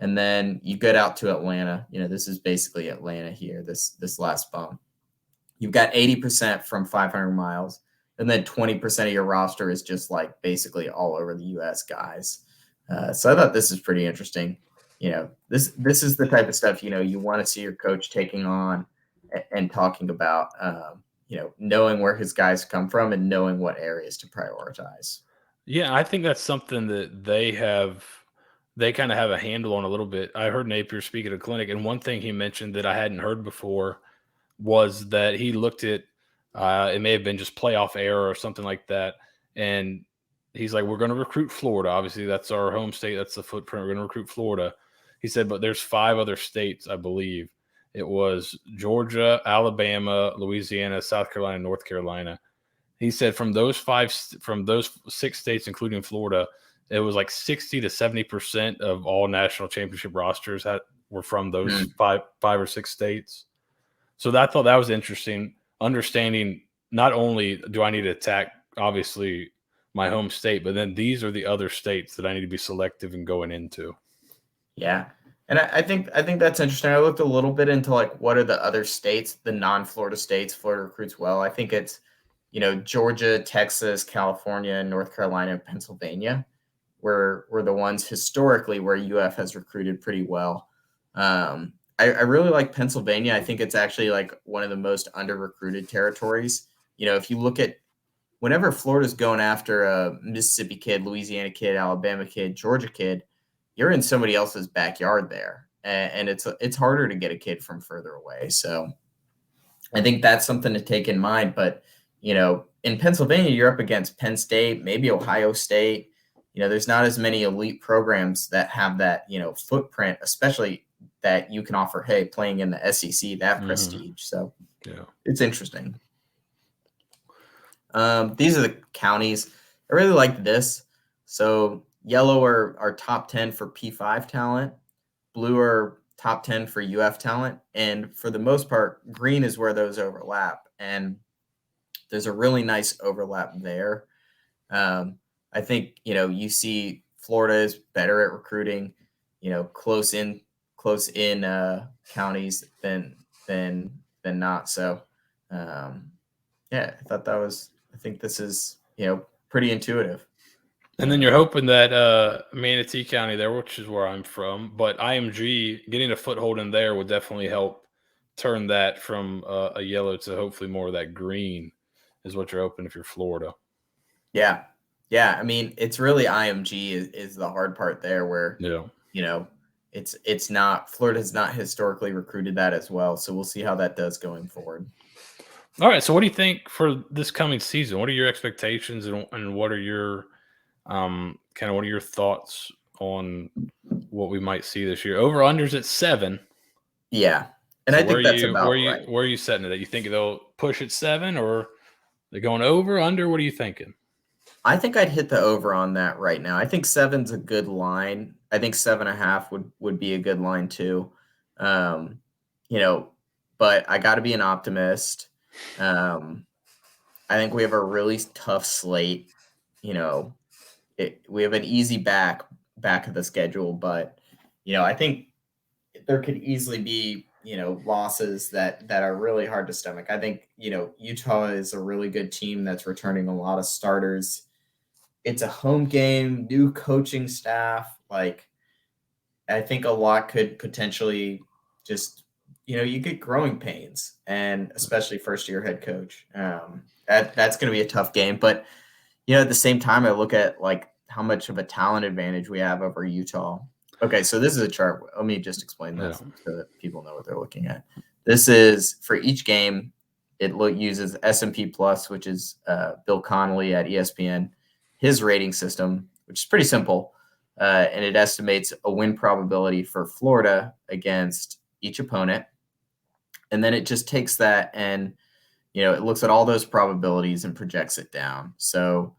And then you get out to Atlanta. This is basically Atlanta here, this last bump. You've got 80% from 500 miles. and then 20% of your roster is just like basically all over the U.S. guys. So I thought this is pretty interesting. This is the type of stuff you want to see your coach taking on and talking about. Knowing where his guys come from and knowing what areas to prioritize. Yeah, I think that's something that they kind of have a handle on a little bit. I heard Napier speak at a clinic, and one thing he mentioned that I hadn't heard before was that he looked at it may have been just playoff error or something like that, and he's like, "We're going to recruit Florida. Obviously, that's our home state. That's the footprint. We're going to recruit Florida." He said, "But there's 5 other states, I believe. It was Georgia, Alabama, Louisiana, South Carolina, North Carolina." He said from those 6 states, including Florida, it was like 60 to 70% of all national championship rosters were from those five or 6 states. So I thought that was interesting. Understanding not only do I need to attack, obviously, my home state, but then these are the other states that I need to be selective in going into. Yeah. And I think that's interesting. I looked a little bit into like what are the other states, the non-Florida states Florida recruits well. I think it's, Georgia, Texas, California, North Carolina, and Pennsylvania were the ones historically where UF has recruited pretty well. I really like Pennsylvania. I think it's actually like one of the most under-recruited territories. If you look at whenever Florida's going after a Mississippi kid, Louisiana kid, Alabama kid, Georgia kid, you're in somebody else's backyard there, and it's harder to get a kid from further away. So I think that's something to take in mind. But in Pennsylvania, you're up against Penn State, maybe Ohio State. There's not as many elite programs that have that footprint, especially that you can offer. Hey, playing in the SEC, that prestige. So yeah, it's interesting. These are the counties. I really like this. So yellow are top 10 for P5 talent. Blue are top 10 for UF talent. And for the most part, green is where those overlap. And there's a really nice overlap there. I think, you see Florida is better at recruiting, close in counties than not. So, yeah, I think this is, pretty intuitive. And then you're hoping that Manatee County there, which is where I'm from, but IMG getting a foothold in there would definitely help turn that from a yellow to hopefully more of that green is what you're hoping if you're Florida. Yeah. Yeah. I mean, it's really IMG is the hard part there where, it's not, Florida's not historically recruited that as well. So we'll see how that does going forward. All right. So what do you think for this coming season? What are your expectations and what are your what are your thoughts on what we might see this year? Over unders at 7. Yeah. And so I think that's about right. Where are you setting it at? You think they'll push at 7 or they're going over, under? What are you thinking? I think I'd hit the over on that right now. I think 7's a good line. I think 7.5 would be a good line too. But I got to be an optimist. I think we have a really tough slate. We have an easy back of the schedule, but I think there could easily be losses that are really hard to stomach. I think Utah is a really good team that's returning a lot of starters. It's a home game, new coaching staff. Like I think a lot could potentially just you get growing pains, and especially first year head coach. That's going to be a tough game, but at the same time, I look at like how much of a talent advantage we have over Utah. Okay, so this is a chart. Let me just explain this so that people know what they're looking at. This is for each game. It uses S&P Plus, which is Bill Connolly at ESPN, his rating system, which is pretty simple, and it estimates a win probability for Florida against each opponent, and then it just takes that and it looks at all those probabilities and projects it down. So,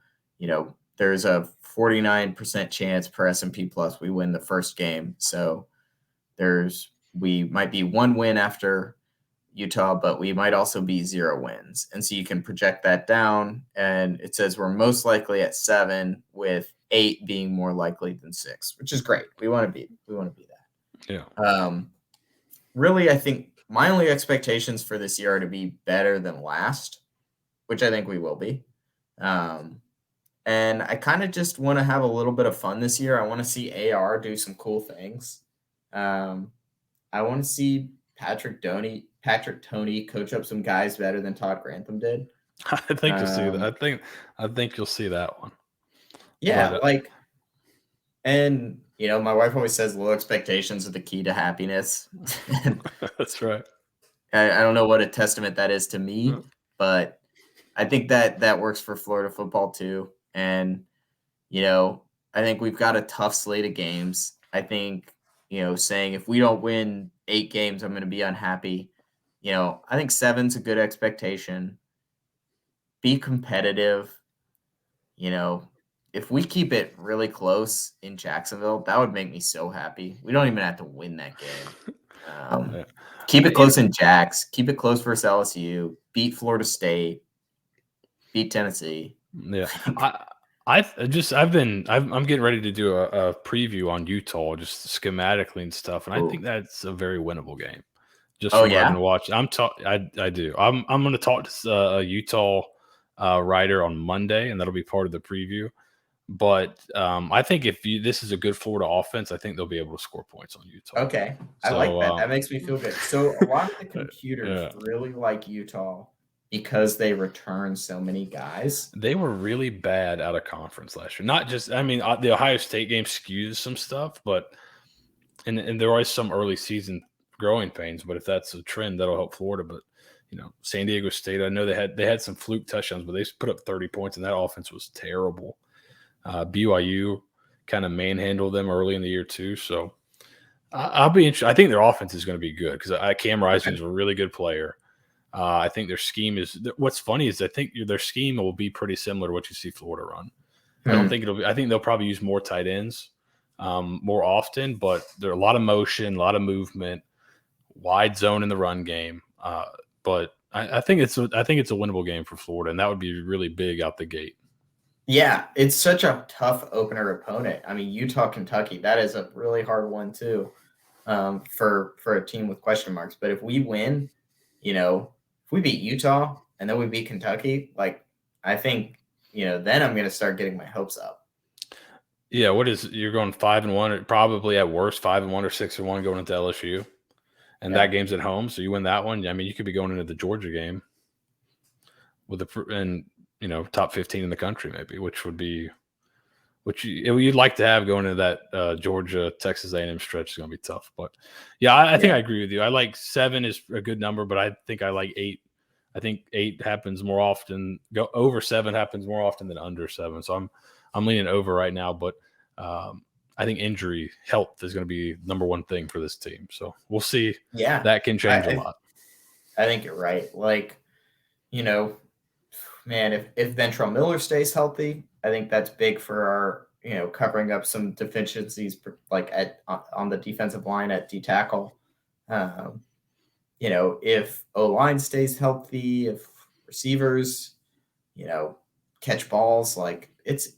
there's a 49% chance per S&P Plus we win the first game. So we might be 1 win after Utah, but we might also be 0 wins. And so you can project that down, and it says we're most likely at 7, with 8 being more likely than 6, which is great. We want to be that. Yeah. Really, I think my only expectations for this year are to be better than last, which I think we will be. And I kind of just want to have a little bit of fun this year. I want to see AR do some cool things. I want to see Patrick Toney coach up some guys better than Todd Grantham did. I think you'll see that. I think you'll see that one. Yeah, but, and my wife always says low expectations are the key to happiness. That's right. I don't know what a testament that is to me, but I think that works for Florida football too. And I think we've got a tough slate of games. I think saying if we don't win 8 games, I'm going to be unhappy. I think 7's a good expectation. Be competitive. If we keep it really close in Jacksonville, that would make me so happy. We don't even have to win that game. Keep it close in Jacks. Keep it close versus LSU. Beat Florida State. Beat Tennessee. Yeah, I'm getting ready to do a preview on Utah, just schematically and stuff, and I think that's a very winnable game. Just from what I've been watching, I do. I'm going to talk to a Utah writer on Monday, and that'll be part of the preview. But I think this is a good Florida offense, I think they'll be able to score points on Utah. Okay, I like that. That makes me feel good. So a lot of the computers really like Utah because they return so many guys. They were really bad out of conference last year. Not just, the Ohio State game skews some stuff, but and there are some early season growing pains. But if that's a trend, that'll help Florida. But San Diego State, I know they had some fluke touchdowns, but they put up 30 points, and that offense was terrible. BYU kind of manhandled them early in the year too. So I'll be interested. I think their offense is going to be good because Cam Rising is a really good player. I think their scheme is. What's funny is I think their scheme will be pretty similar to what you see Florida run. I don't think it'll be. I think they'll probably use more tight ends more often, but there are a lot of motion, a lot of movement, wide zone in the run game. But I think it's a winnable game for Florida, and that would be really big out the gate. Yeah, it's such a tough opener opponent. Utah, Kentucky, that is a really hard one too, for a team with question marks. But if we win, if we beat Utah and then we beat Kentucky, I think, then I'm going to start getting my hopes up. Yeah, you're going 5-1, probably at worst 5-1 or 6-1 going into LSU, and that game's at home, so you win that one. You could be going into the Georgia game with top 15 in the country, maybe, which you'd like to have going into that Georgia Texas A&M stretch is going to be tough. But I think I agree with you. I like 7 is a good number, but I think I like 8. I think 8 happens more often. Go over 7 happens more often than under 7. So I'm leaning over right now, but I think injury health is going to be number one thing for this team. So we'll see. Yeah, that can change a lot. I think you're right. Man, if Ventrell Miller stays healthy, I think that's big for our, covering up some deficiencies on the defensive line at D tackle. If O-line stays healthy, if receivers, catch balls,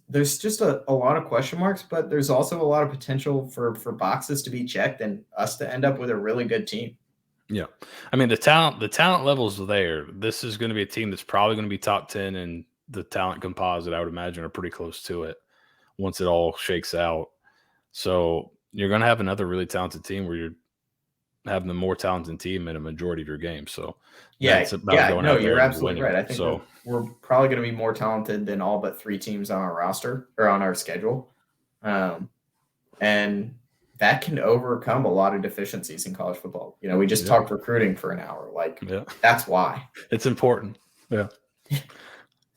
there's just a lot of question marks, but there's also a lot of potential for boxes to be checked and us to end up with a really good team. Yeah. The talent level's there. This is going to be a team that's probably going to be top 10 in the talent composite, I would imagine, are pretty close to it once it all shakes out. So you're going to have another really talented team where you're having the more talented team in a majority of your games. So you're absolutely right. I think we're probably going to be more talented than all but 3 teams on our roster or on our schedule. And that can overcome a lot of deficiencies in college football. We just talked recruiting for an hour. That's why. It's important. Yeah.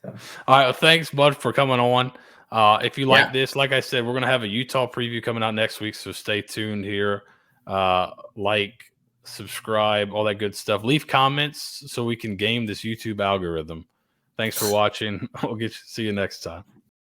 All right. Well, thanks, Bud, for coming on. If you like this, like I said, we're going to have a Utah preview coming out next week, so stay tuned here. Subscribe, all that good stuff. Leave comments so we can game this YouTube algorithm. Thanks for watching. See you next time.